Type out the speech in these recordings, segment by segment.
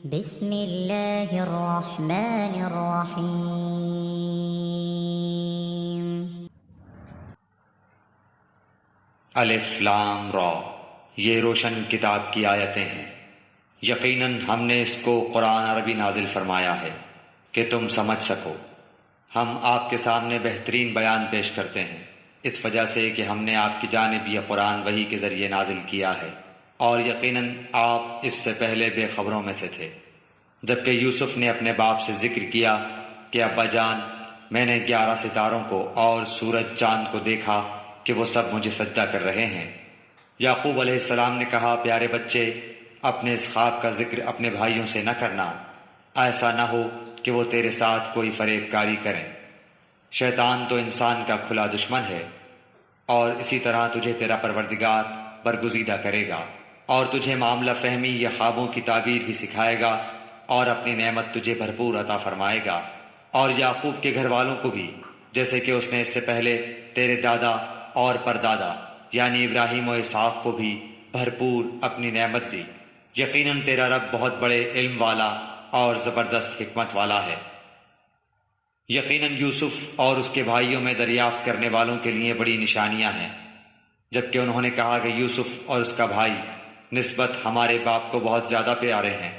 بسم اللہ الرحمن الرحیم۔ الف لام را، یہ روشن کتاب کی آیتیں ہیں۔ یقیناً ہم نے اس کو قرآن عربی نازل فرمایا ہے کہ تم سمجھ سکو۔ ہم آپ کے سامنے بہترین بیان پیش کرتے ہیں اس وجہ سے کہ ہم نے آپ کی جانب یہ قرآن وحی کے ذریعے نازل کیا ہے، اور یقیناً آپ اس سے پہلے بے خبروں میں سے تھے۔ جبکہ یوسف نے اپنے باپ سے ذکر کیا کہ ابا جان، میں نے 11 ستاروں کو اور سورج چاند کو دیکھا کہ وہ سب مجھے سجدہ کر رہے ہیں۔ یعقوب علیہ السلام نے کہا، پیارے بچے، اپنے اس خواب کا ذکر اپنے بھائیوں سے نہ کرنا، ایسا نہ ہو کہ وہ تیرے ساتھ کوئی فریب کاری کریں۔ شیطان تو انسان کا کھلا دشمن ہے، اور اسی طرح تجھے تیرا پروردگار برگزیدہ کرے گا، اور تجھے معاملہ فہمی یا خوابوں کی تعبیر بھی سکھائے گا، اور اپنی نعمت تجھے بھرپور عطا فرمائے گا، اور یعقوب کے گھر والوں کو بھی، جیسے کہ اس نے اس سے پہلے تیرے دادا اور پردادا یعنی ابراہیم و اسحاق کو بھی بھرپور اپنی نعمت دی۔ یقیناً تیرا رب بہت بڑے علم والا اور زبردست حکمت والا ہے۔ یقیناً یوسف اور اس کے بھائیوں میں دریافت کرنے والوں کے لیے بڑی نشانیاں ہیں۔ جبکہ انہوں نے کہا کہ یوسف اور اس کا بھائی نسبت ہمارے باپ کو بہت زیادہ پیارے ہیں،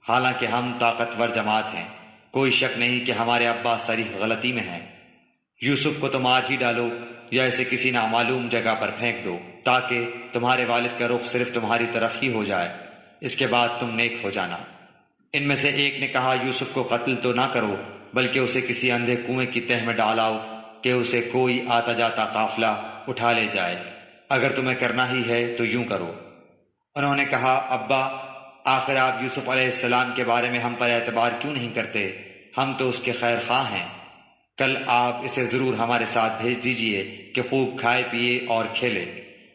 حالانکہ ہم طاقتور جماعت ہیں، کوئی شک نہیں کہ ہمارے ابا صریح غلطی میں ہیں۔ یوسف کو تو مار ہی ڈالو یا اسے کسی نامعلوم جگہ پر پھینک دو، تاکہ تمہارے والد کا رخ صرف تمہاری طرف ہی ہو جائے، اس کے بعد تم نیک ہو جانا۔ ان میں سے ایک نے کہا، یوسف کو قتل تو نہ کرو، بلکہ اسے کسی اندھے کنویں کی تہ میں ڈالاؤ کہ اسے کوئی آتا جاتا قافلہ اٹھا لے جائے۔ اگر تمہیں کرنا ہی ہے تو یوں کرو۔ انہوں نے کہا، ابا، آخر آپ یوسف علیہ السلام کے بارے میں ہم پر اعتبار کیوں نہیں کرتے؟ ہم تو اس کے خیر خواہ ہیں۔ کل آپ اسے ضرور ہمارے ساتھ بھیج دیجئے کہ خوب کھائے پیے اور کھیلے،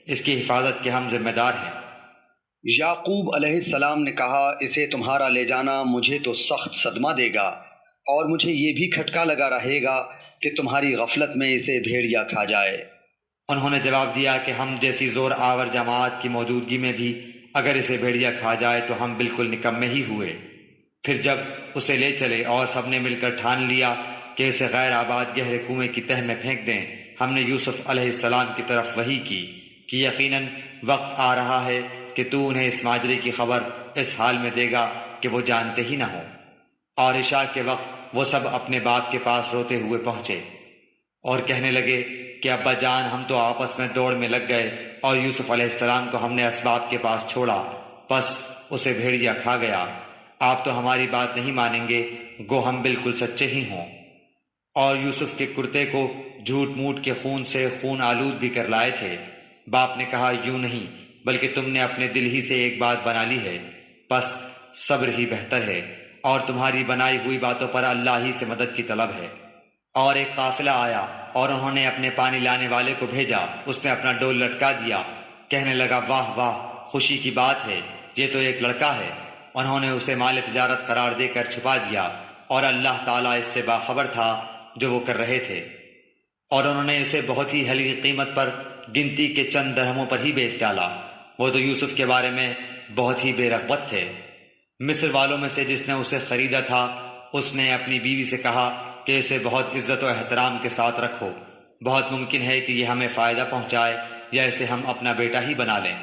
اس کی حفاظت کے ہم ذمہ دار ہیں۔ یعقوب علیہ السلام نے کہا، اسے تمہارا لے جانا مجھے تو سخت صدمہ دے گا، اور مجھے یہ بھی کھٹکا لگا رہے گا کہ تمہاری غفلت میں اسے بھیڑیا کھا جائے۔ انہوں نے جواب دیا کہ ہم جیسی زور آور جماعت کی موجودگی میں بھی اگر اسے بھیڑیا کھا جائے تو ہم بالکل نکمے ہی ہوئے۔ پھر جب اسے لے چلے اور سب نے مل کر ٹھان لیا کہ اسے غیر آباد گہرے کنویں کی تہ میں پھینک دیں، ہم نے یوسف علیہ السلام کی طرف وحی کی کہ یقیناً وقت آ رہا ہے کہ تو انہیں اس ماجرے کی خبر اس حال میں دے گا کہ وہ جانتے ہی نہ ہوں۔ اور عشاء کے وقت وہ سب اپنے باپ کے پاس روتے ہوئے پہنچے اور کہنے لگے کہ ابا جان، ہم تو آپس میں دوڑ میں لگ گئے اور یوسف علیہ السلام کو ہم نے اسباب کے پاس چھوڑا، بس اسے بھیڑیا کھا گیا۔ آپ تو ہماری بات نہیں مانیں گے، گو ہم بالکل سچے ہی ہوں۔ اور یوسف کے کرتے کو جھوٹ موٹ کے خون سے خون آلود بھی کر لائے تھے۔ باپ نے کہا، یوں نہیں، بلکہ تم نے اپنے دل ہی سے ایک بات بنا لی ہے، بس صبر ہی بہتر ہے، اور تمہاری بنائی ہوئی باتوں پر اللہ ہی سے مدد کی طلب ہے۔ اور ایک قافلہ آیا اور انہوں نے اپنے پانی لانے والے کو بھیجا، اس نے اپنا ڈول لٹکا دیا، کہنے لگا، واہ واہ، خوشی کی بات ہے، یہ تو ایک لڑکا ہے۔ انہوں نے اسے مال تجارت قرار دے کر چھپا دیا، اور اللہ تعالیٰ اس سے باخبر تھا جو وہ کر رہے تھے، اور انہوں نے اسے بہت ہی ہلکی قیمت پر گنتی کے چند درہموں پر ہی بیچ ڈالا۔ وہ تو یوسف کے بارے میں بہت ہی بے رغبت تھے۔ مصر والوں میں سے جس نے اسے خریدا تھا، اس نے اپنی بیوی سے کہا کہ اسے بہت عزت و احترام کے ساتھ رکھو، بہت ممکن ہے کہ یہ ہمیں فائدہ پہنچائے یا اسے ہم اپنا بیٹا ہی بنا لیں۔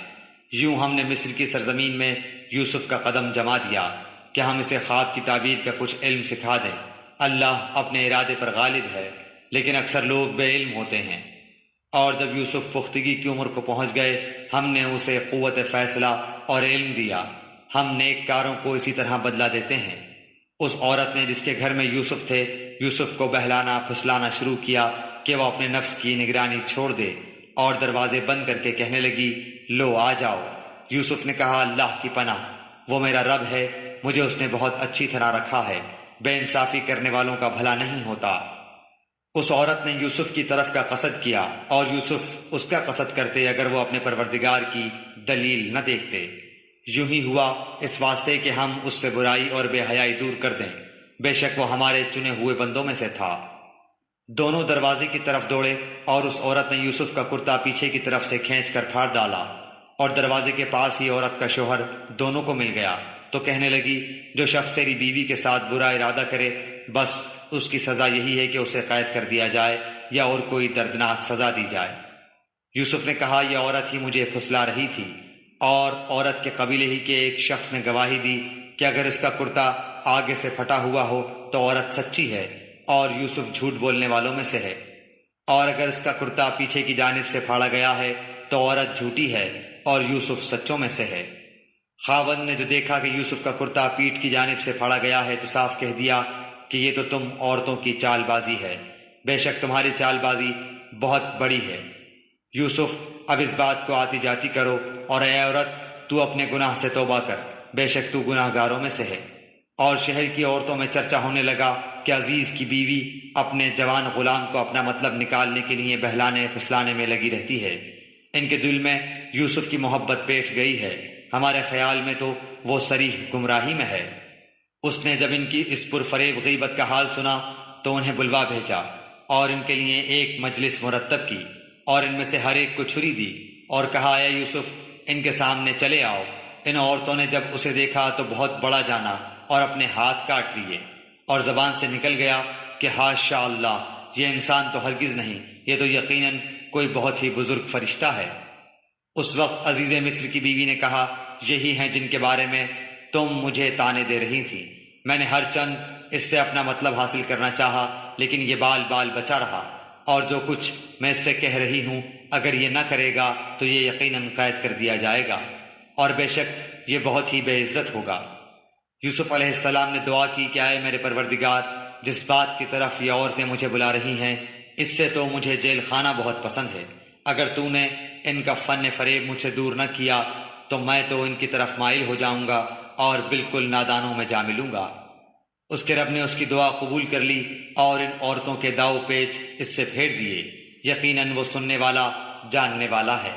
یوں ہم نے مصر کی سرزمین میں یوسف کا قدم جما دیا کہ ہم اسے خواب کی تعبیر کا کچھ علم سکھا دیں۔ اللہ اپنے ارادے پر غالب ہے، لیکن اکثر لوگ بے علم ہوتے ہیں۔ اور جب یوسف پختگی کی عمر کو پہنچ گئے، ہم نے اسے قوت فیصلہ اور علم دیا۔ ہم نیک کاروں کو اسی طرح بدلہ دیتے ہیں۔ اس عورت نے جس کے گھر میں یوسف تھے، یوسف کو بہلانا پھسلانا شروع کیا کہ وہ اپنے نفس کی نگرانی چھوڑ دے، اور دروازے بند کر کے کہنے لگی، لو آ جاؤ۔ یوسف نے کہا، اللہ کی پناہ، وہ میرا رب ہے، مجھے اس نے بہت اچھی طرح رکھا ہے، بے انصافی کرنے والوں کا بھلا نہیں ہوتا۔ اس عورت نے یوسف کی طرف کا قصد کیا، اور یوسف اس کا قصد کرتے اگر وہ اپنے پروردگار کی دلیل نہ دیکھتے۔ یوں ہی ہوا اس واسطے کہ ہم اس سے برائی اور بے حیائی دور کر دیں، بے شک وہ ہمارے چنے ہوئے بندوں میں سے تھا۔ دونوں دروازے کی طرف دوڑے، اور اس عورت نے یوسف کا کرتا پیچھے کی طرف سے کھینچ کر پھاڑ ڈالا، اور دروازے کے پاس ہی عورت کا شوہر دونوں کو مل گیا، تو کہنے لگی جو شخص تیری بیوی کے ساتھ برا ارادہ کرے بس اس کی سزا یہی ہے کہ اسے قید کر دیا جائے یا اور کوئی دردناک سزا دی جائے۔ یوسف نے کہا یہ عورت ہی مجھے پھسلا رہی تھی، اور عورت کے قبیلے ہی کے ایک شخص نے گواہی دی کہ اگر اس کا کرتا آگے سے پھٹا ہوا ہو تو عورت سچی ہے اور یوسف جھوٹ بولنے والوں میں سے ہے، اور اگر اس کا کرتا پیچھے کی جانب سے پھاڑا گیا ہے تو عورت جھوٹی ہے اور یوسف سچوں میں سے ہے۔ خاوند نے جو دیکھا کہ یوسف کا کرتا پیٹھ کی جانب سے پھاڑا گیا ہے تو صاف کہہ دیا کہ یہ تو تم عورتوں کی چال بازی ہے، بے شک تمہاری چال بازی بہت بڑی ہے۔ یوسف اب اس بات کو آتی جاتی کرو، اور اے عورت تو اپنے گناہ سے توبہ کر، بے شک تو گناہ گاروں میں سے ہے۔ اور شہر کی عورتوں میں چرچا ہونے لگا کہ عزیز کی بیوی اپنے جوان غلام کو اپنا مطلب نکالنے کے لیے بہلانے پھسلانے میں لگی رہتی ہے، ان کے دل میں یوسف کی محبت بیٹھ گئی ہے، ہمارے خیال میں تو وہ صریح گمراہی میں ہے۔ اس نے جب ان کی اس پرفریب غیبت کا حال سنا تو انہیں بلوا بھیجا اور ان کے لیے ایک مجلس مرتب کی، اور ان میں سے ہر ایک کو چھری دی اور کہا اے یوسف ان کے سامنے چلے آؤ۔ ان عورتوں نے جب اسے دیکھا تو بہت بڑا جانا اور اپنے ہاتھ کاٹ لیے، اور زبان سے نکل گیا کہ حاشا اللہ، یہ انسان تو ہرگز نہیں، یہ تو یقیناً کوئی بہت ہی بزرگ فرشتہ ہے۔ اس وقت عزیز مصر کی بیوی نے کہا یہی ہیں جن کے بارے میں تم مجھے طعنے دے رہی تھی، میں نے ہر چند اس سے اپنا مطلب حاصل کرنا چاہا لیکن یہ بال بال بچا رہا، اور جو کچھ میں اس سے کہہ رہی ہوں اگر یہ نہ کرے گا تو یہ یقیناً قید کر دیا جائے گا، اور بے شک یہ بہت ہی بے عزت ہوگا۔ یوسف علیہ السلام نے دعا کی کہ اے میرے پروردگار، جس بات کی طرف یہ عورتیں مجھے بلا رہی ہیں اس سے تو مجھے جیل خانہ بہت پسند ہے، اگر تو نے ان کا فن فریب مجھ سے دور نہ کیا تو میں تو ان کی طرف مائل ہو جاؤں گا اور بالکل نادانوں میں جا ملوں گا۔ اس کے رب نے اس کی دعا قبول کر لی اور ان عورتوں کے داؤ پیچ اس سے پھیر دیے، یقیناً وہ سننے والا جاننے والا ہے۔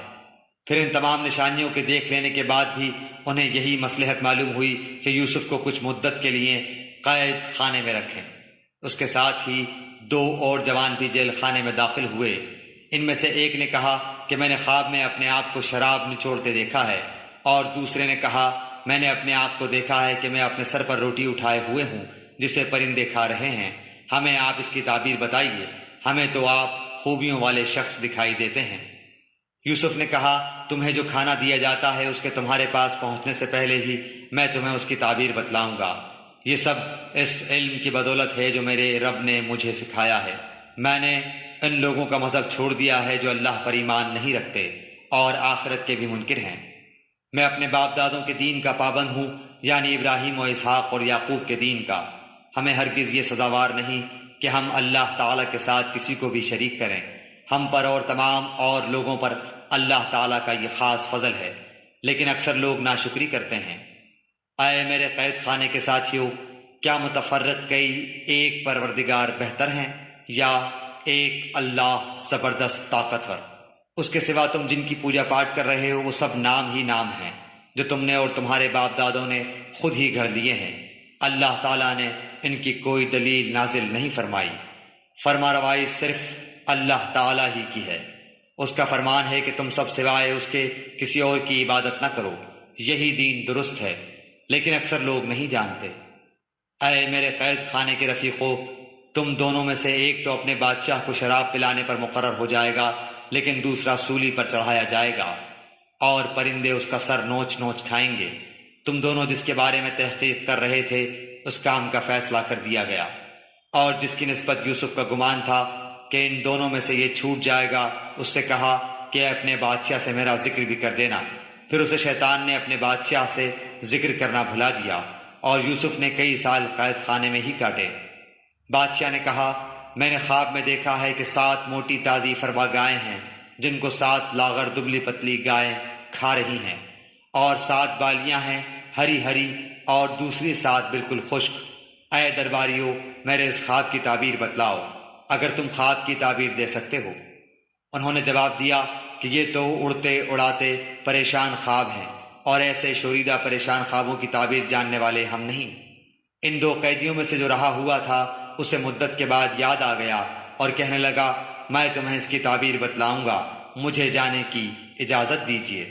پھر ان تمام نشانیوں کے دیکھ لینے کے بعد بھی انہیں یہی مصلحت معلوم ہوئی کہ یوسف کو کچھ مدت کے لیے قید خانے میں رکھیں۔ اس کے ساتھ ہی 2 اور جوان بھی جیل خانے میں داخل ہوئے۔ ان میں سے ایک نے کہا کہ میں نے خواب میں اپنے آپ کو شراب نچوڑتے دیکھا ہے، اور دوسرے نے کہا میں نے اپنے آپ کو دیکھا ہے کہ میں اپنے سر پر روٹی اٹھائے ہوئے ہوں جسے پرندے کھا رہے ہیں، ہمیں آپ اس کی تعبیر بتائیے، ہمیں تو آپ خوبیوں والے شخص دکھائی دیتے ہیں۔ یوسف نے کہا تمہیں جو کھانا دیا جاتا ہے اس کے تمہارے پاس پہنچنے سے پہلے ہی میں تمہیں اس کی تعبیر بتلاؤں گا، یہ سب اس علم کی بدولت ہے جو میرے رب نے مجھے سکھایا ہے۔ میں نے ان لوگوں کا مذہب چھوڑ دیا ہے جو اللہ پر ایمان نہیں رکھتے اور آخرت کے بھی منکر ہیں۔ میں اپنے باپ دادوں کے دین کا پابند ہوں، یعنی ابراہیم و اسحاق اور یعقوب کے دین کا۔ ہمیں ہرگز یہ سزاوار نہیں کہ ہم اللہ تعالیٰ کے ساتھ کسی کو بھی شریک کریں، ہم پر اور تمام اور لوگوں پر اللہ تعالیٰ کا یہ خاص فضل ہے، لیکن اکثر لوگ ناشکری کرتے ہیں۔ اے میرے قید خانے کے ساتھیوں، کیا متفرق کئی ایک پروردگار بہتر ہیں یا ایک اللہ زبردست طاقتور؟ اس کے سوا تم جن کی پوجا پاٹ کر رہے ہو وہ سب نام ہی نام ہیں جو تم نے اور تمہارے باپ دادوں نے خود ہی گھڑ لیے ہیں، اللہ تعالیٰ نے ان کی کوئی دلیل نازل نہیں فرمائی۔ فرما روائی صرف اللہ تعالیٰ ہی کی ہے، اس کا فرمان ہے کہ تم سب سوائے اس کے کسی اور کی عبادت نہ کرو، یہی دین درست ہے، لیکن اکثر لوگ نہیں جانتے۔ اے میرے قید خانے کے رفیقو، تم دونوں میں سے ایک تو اپنے بادشاہ کو شراب پلانے پر مقرر ہو جائے گا لیکن دوسرا سولی پر چڑھایا جائے گا اور پرندے اس کا سر نوچ نوچ کھائیں گے۔ تم دونوں جس کے بارے میں تحقیق کر رہے تھے اس کام کا فیصلہ کر دیا گیا، اور جس کی نسبت یوسف کا گمان تھا کہ ان دونوں میں سے یہ چھوٹ جائے گا اس سے کہا کہ اپنے بادشاہ سے میرا ذکر بھی کر دینا۔ پھر اسے شیطان نے اپنے بادشاہ سے ذکر کرنا بھلا دیا اور یوسف نے کئی سال قید خانے میں ہی کاٹے۔ بادشاہ نے کہا میں نے خواب میں دیکھا ہے کہ 7 موٹی تازی فربا گائیں ہیں جن کو 7 لاغر دبلی پتلی گائیں کھا رہی ہیں، اور 7 بالیاں ہیں ہری ہری اور دوسری 7 بالکل خشک۔ اے درباریوں، میرے اس خواب کی تعبیر بتلاؤ اگر تم خواب کی تعبیر دے سکتے ہو۔ انہوں نے جواب دیا کہ یہ تو اڑتے اڑاتے پریشان خواب ہیں، اور ایسے شوریدہ پریشان خوابوں کی تعبیر جاننے والے ہم نہیں۔ ان 2 قیدیوں میں سے جو رہا ہوا تھا اسے مدت کے بعد یاد آ گیا اور کہنے لگا میں تمہیں اس کی تعبیر بتلاؤں گا، مجھے جانے کی اجازت دیجیے۔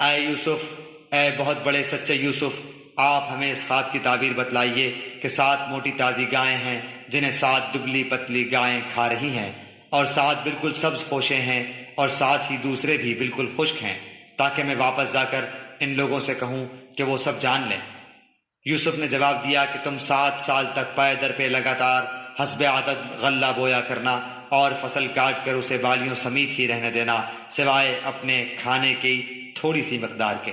اے یوسف، اے بہت بڑے سچے یوسف، آپ ہمیں اس خواب کی تعبیر بتلائیے کہ 7 موٹی تازی گائیں ہیں جنہیں 7 دبلی پتلی گائیں کھا رہی ہیں، اور 7 بالکل سبز پوشے ہیں، اور 7 ہی دوسرے بھی بالکل خشک ہیں، تاکہ میں واپس جا کر ان لوگوں سے کہوں کہ وہ سب جان لیں۔ یوسف نے جواب دیا کہ تم 7 سال تک پے در پہ لگاتار حسب عادت غلہ بویا کرنا اور فصل کاٹ کر اسے بالیوں سمیت ہی رہنے دینا، سوائے اپنے کھانے کی تھوڑی سی مقدار کے۔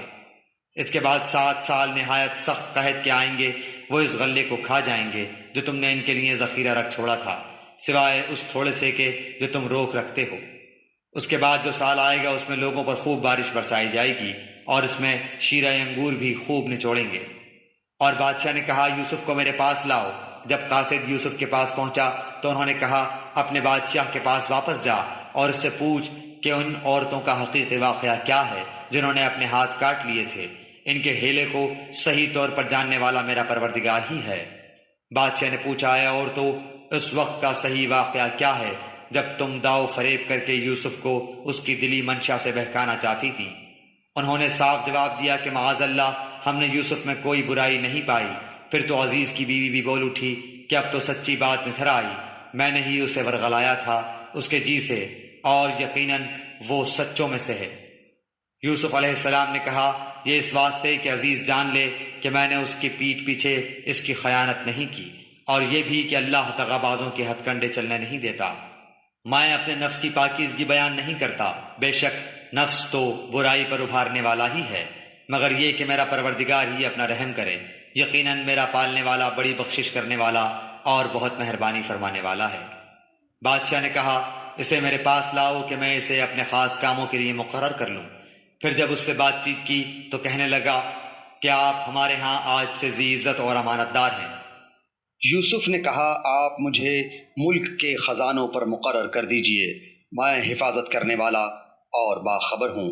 اس کے بعد 7 سال نہایت سخت قحط کے آئیں گے، وہ اس غلے کو کھا جائیں گے جو تم نے ان کے لیے ذخیرہ رکھ چھوڑا تھا، سوائے اس تھوڑے سے کے جو تم روک رکھتے ہو۔ اس کے بعد جو سال آئے گا اس میں لوگوں پر خوب بارش برسائی جائے گی، اور اس میں شیرہ انگور بھی خوب نچوڑیں گے۔ اور بادشاہ نے کہا یوسف کو میرے پاس لاؤ۔ جب قاصد یوسف کے پاس پہنچا تو انہوں نے کہا اپنے بادشاہ کے پاس واپس جا اور اس سے پوچھ کہ ان عورتوں کا حقیقی واقعہ کیا ہے جنہوں نے اپنے ہاتھ کاٹ لیے تھے۔ ان کے ہیلے کو صحیح طور پر جاننے والا میرا پروردگار ہی ہے۔ بادشاہ نے پوچھا اے عورتوں، اس وقت کا صحیح واقعہ کیا ہے جب تم داؤ فریب کر کے یوسف کو اس کی دلی منشا سے بہکانا چاہتی تھی؟ انہوں نے صاف جواب دیا کہ معاذ اللہ، ہم نے یوسف میں کوئی برائی نہیں پائی۔ پھر تو عزیز کی بیوی بھی بول اٹھی کہ اب تو سچی بات نکھر آئی، میں نے ہی اسے ورغلایا تھا اس کے جی سے، اور یقیناً وہ سچوں میں سے ہے۔ یوسف علیہ السلام نے کہا یہ اس واسطے کہ عزیز جان لے کہ میں نے اس کی پیٹھ پیچھے اس کی خیانت نہیں کی، اور یہ بھی کہ اللہ دغا بازوں کے ہتھ کنڈے چلنے نہیں دیتا۔ میں اپنے نفس کی پاکیزگی بیان نہیں کرتا، بے شک نفس تو برائی پر ابھارنے والا ہی ہے، مگر یہ کہ میرا پروردگار ہی اپنا رحم کرے، یقیناً میرا پالنے والا بڑی بخشش کرنے والا اور بہت مہربانی فرمانے والا ہے۔ بادشاہ نے کہا اسے میرے پاس لاؤ کہ میں اسے اپنے خاص کاموں کے لیے مقرر کر لوں۔ پھر جب اس سے بات چیت کی تو کہنے لگا کہ آپ ہمارے ہاں آج سے ذی عزت اور امانت دار ہیں۔ یوسف نے کہا آپ مجھے ملک کے خزانوں پر مقرر کر دیجئے، میں حفاظت کرنے والا اور باخبر ہوں۔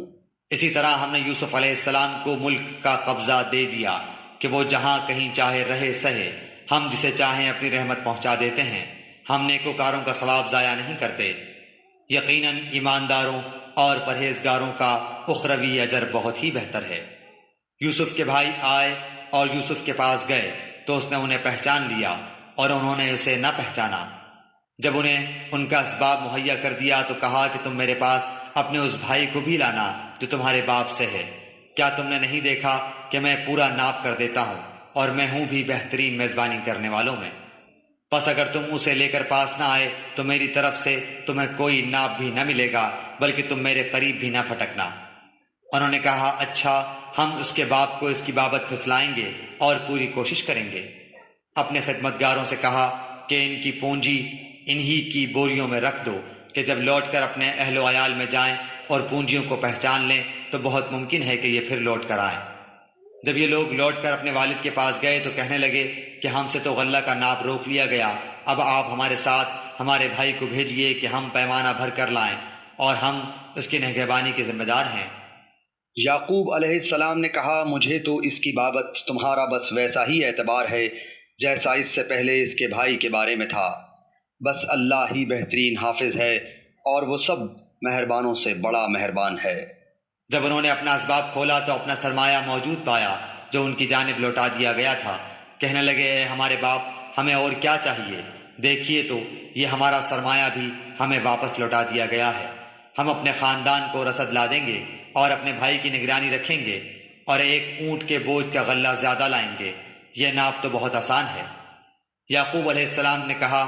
اسی طرح ہم نے یوسف علیہ السلام کو ملک کا قبضہ دے دیا کہ وہ جہاں کہیں چاہے رہے سہے، ہم جسے چاہیں اپنی رحمت پہنچا دیتے ہیں، ہم نیکوکاروں کا ثواب ضائع نہیں کرتے۔ یقیناً ایمانداروں اور پرہیزگاروں کا اخروی اجر بہت ہی بہتر ہے۔ یوسف کے بھائی آئے اور یوسف کے پاس گئے تو اس نے انہیں پہچان لیا اور انہوں نے اسے نہ پہچانا۔ جب انہیں ان کا اسباب مہیا کر دیا تو کہا کہ تم میرے پاس اپنے اس بھائی کو بھی لانا جو تمہارے باپ سے ہے۔ کیا تم نے نہیں دیکھا کہ میں پورا ناپ کر دیتا ہوں اور میں ہوں بھی بہترین میزبانی کرنے والوں میں؟ بس اگر تم اسے لے کر پاس نہ آئے تو میری طرف سے تمہیں کوئی ناپ بھی نہ ملے گا، بلکہ تم میرے قریب بھی نہ پھٹکنا۔ انہوں نے کہا اچھا، ہم اس کے باپ کو اس کی بابت پھسلائیں گے اور پوری کوشش کریں گے۔ اپنے خدمتگاروں سے کہا کہ ان کی پونجی انہی کی بوریوں میں رکھ دو کہ جب لوٹ کر اپنے اہل و عیال میں جائیں اور پونجیوں کو پہچان لیں تو بہت ممکن ہے کہ یہ پھر لوٹ کر آئیں۔ جب یہ لوگ لوٹ کر اپنے والد کے پاس گئے تو کہنے لگے کہ ہم سے تو غلہ کا ناپ روک لیا گیا، اب آپ ہمارے ساتھ ہمارے بھائی کو بھیجیے کہ ہم پیمانہ بھر کر لائیں، اور ہم اس کی نگہبانی کے ذمہ دار ہیں۔ یعقوب علیہ السلام نے کہا مجھے تو اس کی بابت تمہارا بس ویسا ہی اعتبار ہے جیسا اس سے پہلے اس کے بھائی کے بارے میں تھا، بس اللہ ہی بہترین حافظ ہے اور وہ سب مہربانوں سے بڑا مہربان ہے۔ جب انہوں نے اپنا اسباب کھولا تو اپنا سرمایہ موجود پایا جو ان کی جانب لوٹا دیا گیا تھا۔ کہنے لگے اے ہمارے باپ، ہمیں اور کیا چاہیے؟ دیکھیے تو یہ ہمارا سرمایہ بھی ہمیں واپس لوٹا دیا گیا ہے۔ ہم اپنے خاندان کو رسد لا دیں گے اور اپنے بھائی کی نگرانی رکھیں گے، اور 1 اونٹ کے بوجھ کا غلہ زیادہ لائیں گے۔ یہ ناپ تو بہت آسان ہے۔ یعقوب علیہ السلام نے کہا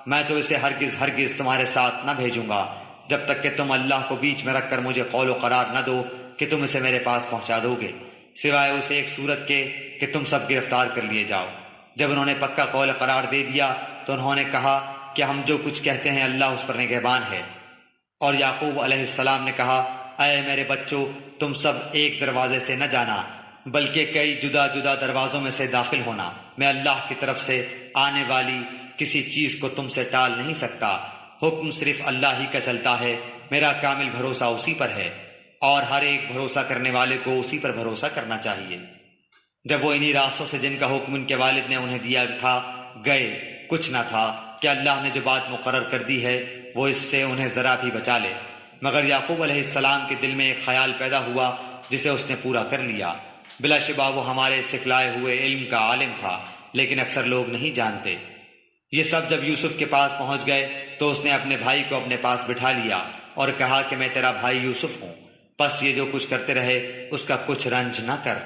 میں تو اسے ہرگز تمہارے ساتھ نہ بھیجوں گا جب تک کہ تم اللہ کو بیچ میں رکھ کر مجھے قول و قرار نہ دو کہ تم اسے میرے پاس پہنچا دو گے، سوائے اسے ایک صورت کے کہ تم سب گرفتار کر لیے جاؤ۔ جب انہوں نے پکا قول قرار دے دیا تو انہوں نے کہا کہ ہم جو کچھ کہتے ہیں اللہ اس پر نگہبان ہے۔ اور یعقوب علیہ السلام نے کہا اے میرے بچوں، تم سب ایک دروازے سے نہ جانا بلکہ کئی جدا جدا دروازوں میں سے داخل ہونا۔ میں اللہ کی طرف سے آنے والی کسی چیز کو تم سے ٹال نہیں سکتا، حکم صرف اللہ ہی کا چلتا ہے، میرا کامل بھروسہ اسی پر ہے، اور ہر ایک بھروسہ کرنے والے کو اسی پر بھروسہ کرنا چاہیے۔ جب وہ انہی راستوں سے جن کا حکم ان کے والد نے انہیں دیا تھا گئے، کچھ نہ تھا کہ اللہ نے جو بات مقرر کر دی ہے وہ اس سے انہیں ذرا بھی بچا لے، مگر یعقوب علیہ السلام کے دل میں ایک خیال پیدا ہوا جسے اس نے پورا کر لیا۔ بلا شبہ وہ ہمارے سکھلائے ہوئے علم کا عالم تھا، لیکن اکثر لوگ نہیں جانتے۔ یہ سب جب یوسف کے پاس پہنچ گئے تو اس نے اپنے بھائی کو اپنے پاس بٹھا لیا اور کہا کہ میں تیرا بھائی یوسف ہوں، بس یہ جو کچھ کرتے رہے اس کا کچھ رنج نہ کر۔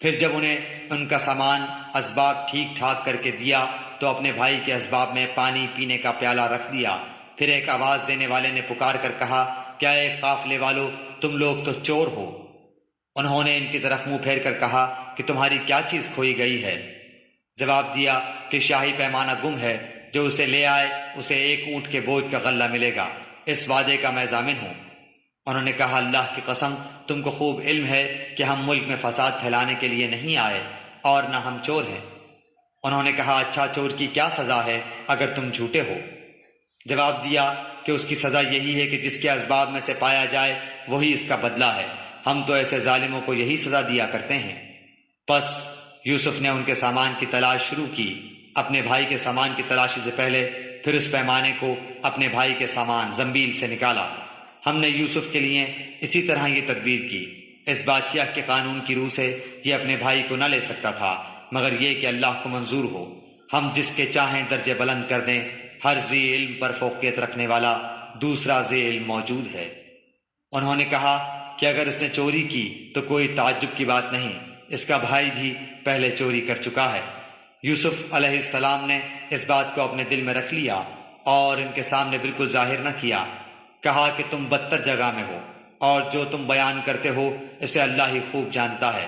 پھر جب انہیں ان کا سامان اسباب ٹھیک ٹھاک کر کے دیا تو اپنے بھائی کے اسباب میں پانی پینے کا پیالہ رکھ دیا۔ پھر ایک آواز دینے والے نے پکار کر کہا، کیا اے قافلے والو، تم لوگ تو چور ہو۔ انہوں نے ان کی طرف منہ پھیر کر کہا کہ تمہاری کیا چیز کھوئی گئی ہے؟ جواب دیا کہ شاہی پیمانہ گم ہے، جو اسے لے آئے اسے 1 اونٹ کے بوجھ کا غلہ ملے گا، اس وعدے کا میں ضامن ہوں۔ انہوں نے کہا، اللہ کی قسم تم کو خوب علم ہے کہ ہم ملک میں فساد پھیلانے کے لیے نہیں آئے اور نہ ہم چور ہیں۔ انہوں نے کہا، اچھا چور کی کیا سزا ہے اگر تم جھوٹے ہو؟ جواب دیا کہ اس کی سزا یہی ہے کہ جس کے اسباب میں سے پایا جائے وہی اس کا بدلہ ہے، ہم تو ایسے ظالموں کو یہی سزا دیا کرتے ہیں۔ پس یوسف نے ان کے سامان کی تلاش شروع کی، اپنے بھائی کے سامان کی تلاشی سے پہلے پھر اس پیمانے کو اپنے بھائی کے سامان زنبیل سے نکالا۔ ہم نے یوسف کے لیے اسی طرح یہ تدبیر کی، اس بادشاہ کے قانون کی روح سے یہ اپنے بھائی کو نہ لے سکتا تھا مگر یہ کہ اللہ کو منظور ہو، ہم جس کے چاہیں درجے بلند کر دیں، ہر ذی علم پر فوقیت رکھنے والا دوسرا ذی علم موجود ہے۔ انہوں نے کہا کہ اگر اس نے چوری کی تو کوئی تعجب کی بات نہیں، اس کا بھائی بھی پہلے چوری کر چکا ہے۔ یوسف علیہ السلام نے اس بات کو اپنے دل میں رکھ لیا اور ان کے سامنے بالکل ظاہر نہ کیا، کہا کہ تم بدتر جگہ میں ہو اور جو تم بیان کرتے ہو اسے اللہ ہی خوب جانتا ہے۔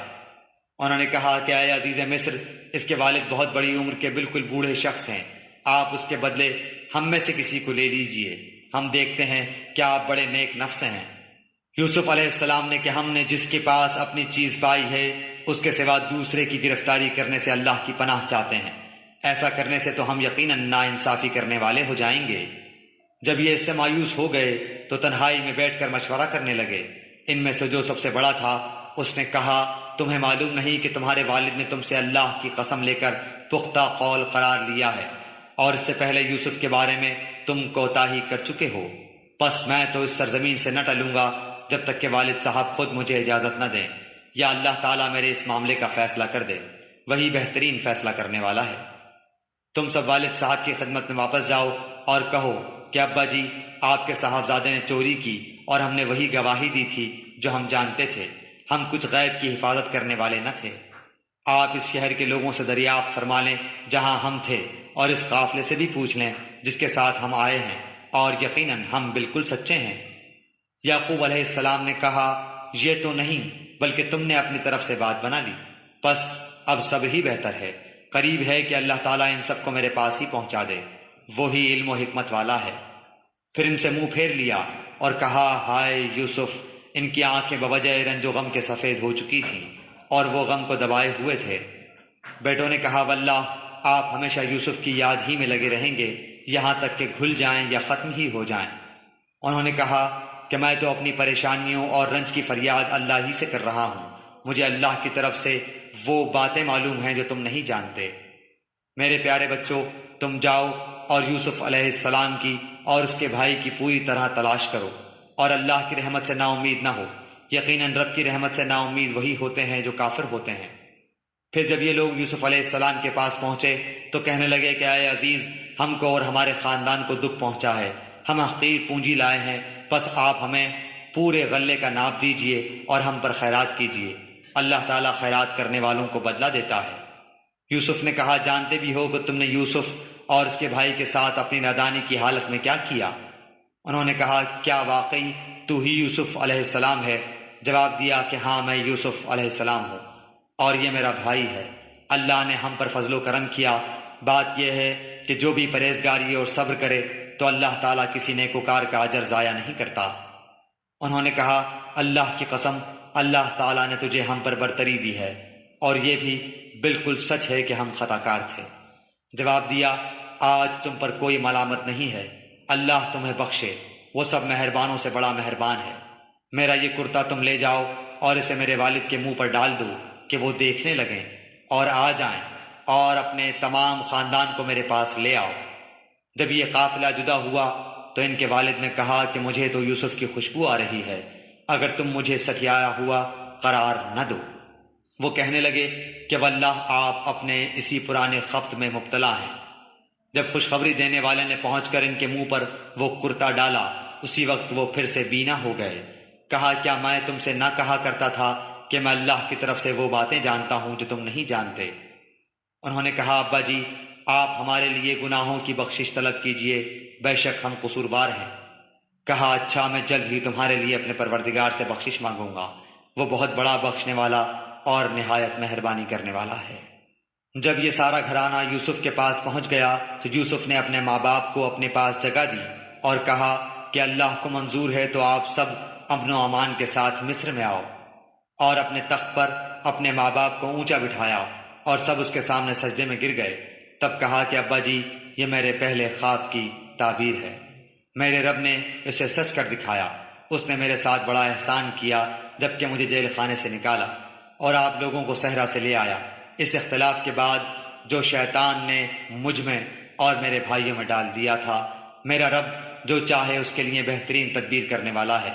انہوں نے کہا کہ اے عزیز مصر، اس کے والد بہت بڑی عمر کے بالکل بوڑھے شخص ہیں، آپ اس کے بدلے ہم میں سے کسی کو لے لیجئے، ہم دیکھتے ہیں کہ آپ بڑے نیک نفس ہیں۔ یوسف علیہ السلام نے کہ ہم نے جس کے پاس اپنی چیز پائی ہے اس کے سوا دوسرے کی گرفتاری کرنے سے اللہ کی پناہ چاہتے ہیں، ایسا کرنے سے تو ہم یقیناً ناانصافی کرنے والے ہو جائیں گے۔ جب یہ اس سے مایوس ہو گئے تو تنہائی میں بیٹھ کر مشورہ کرنے لگے۔ ان میں سے جو سب سے بڑا تھا اس نے کہا، تمہیں معلوم نہیں کہ تمہارے والد نے تم سے اللہ کی قسم لے کر پختہ قول قرار لیا ہے اور اس سے پہلے یوسف کے بارے میں تم کوتاہی کر چکے ہو، پس میں تو اس سرزمین سے نہ ٹلوں گا جب تک کہ والد صاحب خود مجھے اجازت نہ دیں، یا اللہ تعالیٰ میرے اس معاملے کا فیصلہ کر دے، وہی بہترین فیصلہ کرنے والا ہے۔ تم سب والد صاحب کی خدمت میں واپس جاؤ اور کہو کہ ابا جی، آپ کے صاحبزادے نے چوری کی اور ہم نے وہی گواہی دی تھی جو ہم جانتے تھے، ہم کچھ غیب کی حفاظت کرنے والے نہ تھے۔ آپ اس شہر کے لوگوں سے دریافت فرما لیں جہاں ہم تھے، اور اس قافلے سے بھی پوچھ لیں جس کے ساتھ ہم آئے ہیں، اور یقیناً ہم بالکل سچے ہیں۔ یعقوب علیہ السلام نے کہا، یہ تو نہیں بلکہ تم نے اپنی طرف سے بات بنا لی، پس اب صبر ہی بہتر ہے، قریب ہے کہ اللہ تعالیٰ ان سب کو میرے پاس ہی پہنچا دے، وہی علم و حکمت والا ہے۔ پھر ان سے منہ پھیر لیا اور کہا، ہائے یوسف، ان کی آنکھیں بوجہ رنج و غم کے سفید ہو چکی تھیں اور وہ غم کو دبائے ہوئے تھے۔ بیٹوں نے کہا، واللہ آپ ہمیشہ یوسف کی یاد ہی میں لگے رہیں گے یہاں تک کہ گھل جائیں یا ختم ہی ہو جائیں۔ انہوں نے کہا کہ میں تو اپنی پریشانیوں اور رنج کی فریاد اللہ ہی سے کر رہا ہوں، مجھے اللہ کی طرف سے وہ باتیں معلوم ہیں جو تم نہیں جانتے۔ میرے پیارے بچوں، تم جاؤ اور یوسف علیہ السلام کی اور اس کے بھائی کی پوری طرح تلاش کرو اور اللہ کی رحمت سے نا امید نہ ہو، یقیناً رب کی رحمت سے نا امید وہی ہوتے ہیں جو کافر ہوتے ہیں۔ پھر جب یہ لوگ یوسف علیہ السلام کے پاس پہنچے تو کہنے لگے کہ اے عزیز، ہم کو اور ہمارے خاندان کو دکھ پہنچا ہے، ہم حقیر پونجی لائے ہیں، بس آپ ہمیں پورے غلے کا ناپ دیجئے اور ہم پر خیرات کیجئے، اللہ تعالیٰ خیرات کرنے والوں کو بدلہ دیتا ہے۔ یوسف نے کہا، جانتے بھی ہو کہ تم نے یوسف اور اس کے بھائی کے ساتھ اپنی نادانی کی حالت میں کیا کیا؟ انہوں نے کہا، کیا واقعی تو ہی یوسف علیہ السلام ہے؟ جواب دیا کہ ہاں، میں یوسف علیہ السلام ہوں اور یہ میرا بھائی ہے، اللہ نے ہم پر فضل و کرم کیا۔ بات یہ ہے کہ جو بھی پرہیزگاری اور صبر کرے تو اللہ تعالیٰ کسی نیکوکار کا اجر ضائع نہیں کرتا۔ انہوں نے کہا، اللہ کی قسم، اللہ تعالیٰ نے تجھے ہم پر برتری دی ہے اور یہ بھی بالکل سچ ہے کہ ہم خطا کار تھے۔ جواب دیا، آج تم پر کوئی ملامت نہیں ہے، اللہ تمہیں بخشے، وہ سب مہربانوں سے بڑا مہربان ہے۔ میرا یہ کرتا تم لے جاؤ اور اسے میرے والد کے منہ پر ڈال دو کہ وہ دیکھنے لگیں اور آ جائیں اور اپنے تمام خاندان کو میرے پاس لے آؤ۔ جب یہ قافلہ جدا ہوا تو ان کے والد نے کہا کہ مجھے تو یوسف کی خوشبو آ رہی ہے، اگر تم مجھے سٹھیایا ہوا قرار نہ دو۔ وہ کہنے لگے کہ واللہ آپ اپنے اسی پرانے خبط میں مبتلا ہیں۔ جب خوشخبری دینے والے نے پہنچ کر ان کے منہ پر وہ کرتا ڈالا، اسی وقت وہ پھر سے بینا ہو گئے۔ کہا کیا میں تم سے نہ کہا کرتا تھا کہ میں اللہ کی طرف سے وہ باتیں جانتا ہوں جو تم نہیں جانتے؟ انہوں نے کہا ابا جی آپ ہمارے لیے گناہوں کی بخشش طلب کیجئے، بے شک ہم قصوروار ہیں۔ کہا اچھا میں جلد ہی تمہارے لیے اپنے پروردگار سے بخشش مانگوں گا، وہ بہت بڑا بخشنے والا اور نہایت مہربانی کرنے والا ہے۔ جب یہ سارا گھرانہ یوسف کے پاس پہنچ گیا تو یوسف نے اپنے ماں باپ کو اپنے پاس جگہ دی اور کہا کہ اللہ کو منظور ہے تو آپ سب امن و امان کے ساتھ مصر میں آؤ، اور اپنے تخت پر اپنے ماں باپ کو اونچا بٹھایا اور سب اس کے سامنے سجدے میں گر گئے۔ تب کہا کہ ابا جی یہ میرے پہلے خواب کی تعبیر ہے، میرے رب نے اسے سچ کر دکھایا، اس نے میرے ساتھ بڑا احسان کیا جبکہ مجھے جیل خانے سے نکالا اور آپ لوگوں کو صحرا سے لے آیا۔ اس اختلاف کے بعد جو شیطان نے مجھ میں اور میرے بھائیوں میں ڈال دیا تھا، میرا رب جو چاہے اس کے لیے بہترین تدبیر کرنے والا ہے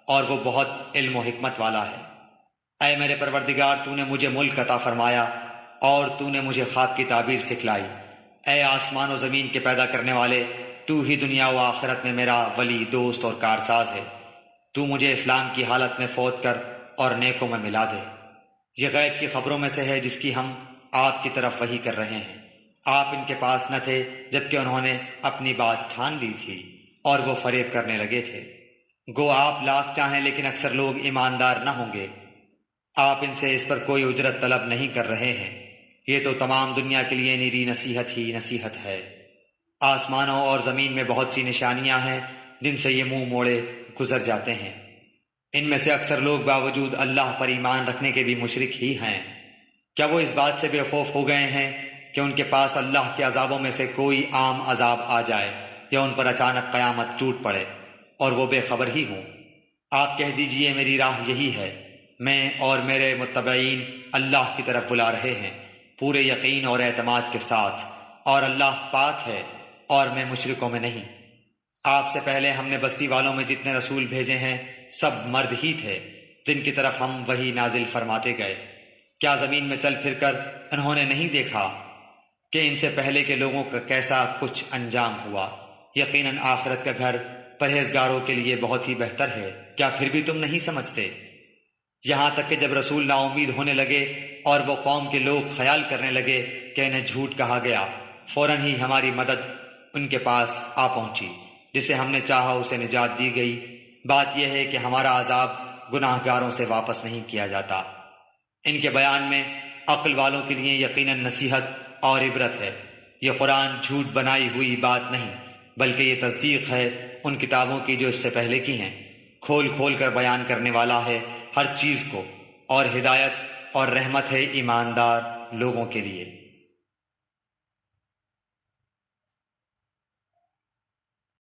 اور وہ بہت علم و حکمت والا ہے۔ اے میرے پروردگار تو نے مجھے ملک عطا فرمایا اور تو نے مجھے خواب کی تعبیر سکھلائی۔ اے آسمان و زمین کے پیدا کرنے والے، تو ہی دنیا و آخرت میں میرا ولی، دوست اور کارساز ہے۔ تو مجھے اسلام کی حالت میں فوت کر اور نیکوں میں ملا دے۔ یہ غیب کی خبروں میں سے ہے جس کی ہم آپ کی طرف وحی کر رہے ہیں۔ آپ ان کے پاس نہ تھے جبکہ انہوں نے اپنی بات ٹھان لی تھی اور وہ فریب کرنے لگے تھے۔ گو آپ لاکھ چاہیں لیکن اکثر لوگ ایماندار نہ ہوں گے۔ آپ ان سے اس پر کوئی اجرت طلب نہیں کر رہے ہیں، یہ تو تمام دنیا کے لیے نیری نصیحت ہی نصیحت ہے۔ آسمانوں اور زمین میں بہت سی نشانیاں ہیں جن سے یہ منہ موڑے گزر جاتے ہیں۔ ان میں سے اکثر لوگ باوجود اللہ پر ایمان رکھنے کے بھی مشرک ہی ہیں۔ کیا وہ اس بات سے بے خوف ہو گئے ہیں کہ ان کے پاس اللہ کے عذابوں میں سے کوئی عام عذاب آ جائے یا ان پر اچانک قیامت ٹوٹ پڑے اور وہ بے خبر ہی ہوں؟ آپ کہہ دیجئے میری راہ یہی ہے، میں اور میرے متبعین اللہ کی طرف بلا رہے ہیں پورے یقین اور اعتماد کے ساتھ، اور اللہ پاک ہے اور میں مشرکوں میں نہیں۔ آپ سے پہلے ہم نے بستی والوں میں جتنے رسول بھیجے ہیں سب مرد ہی تھے جن کی طرف ہم وحی نازل فرماتے گئے۔ کیا زمین میں چل پھر کر انہوں نے نہیں دیکھا کہ ان سے پہلے کے لوگوں کا کیسا کچھ انجام ہوا؟ یقیناً آخرت کا گھر پرہیزگاروں کے لیے بہت ہی بہتر ہے۔ کیا پھر بھی تم نہیں سمجھتے؟ یہاں تک کہ جب رسول نا امید ہونے لگے اور وہ قوم کے لوگ خیال کرنے لگے کہ انہیں جھوٹ کہا گیا، فوراً ہی ہماری مدد ان کے پاس آ پہنچی، جسے ہم نے چاہا اسے نجات دی گئی۔ بات یہ ہے کہ ہمارا عذاب گناہ گاروں سے واپس نہیں کیا جاتا۔ ان کے بیان میں عقل والوں کے لیے یقیناً نصیحت اور عبرت ہے۔ یہ قرآن جھوٹ بنائی ہوئی بات نہیں بلکہ یہ تصدیق ہے ان کتابوں کی جو اس سے پہلے کی ہیں، کھول کھول کر بیان کرنے والا ہے ہر چیز کو، اور ہدایت اور رحمت ہے ایماندار لوگوں کے لیے۔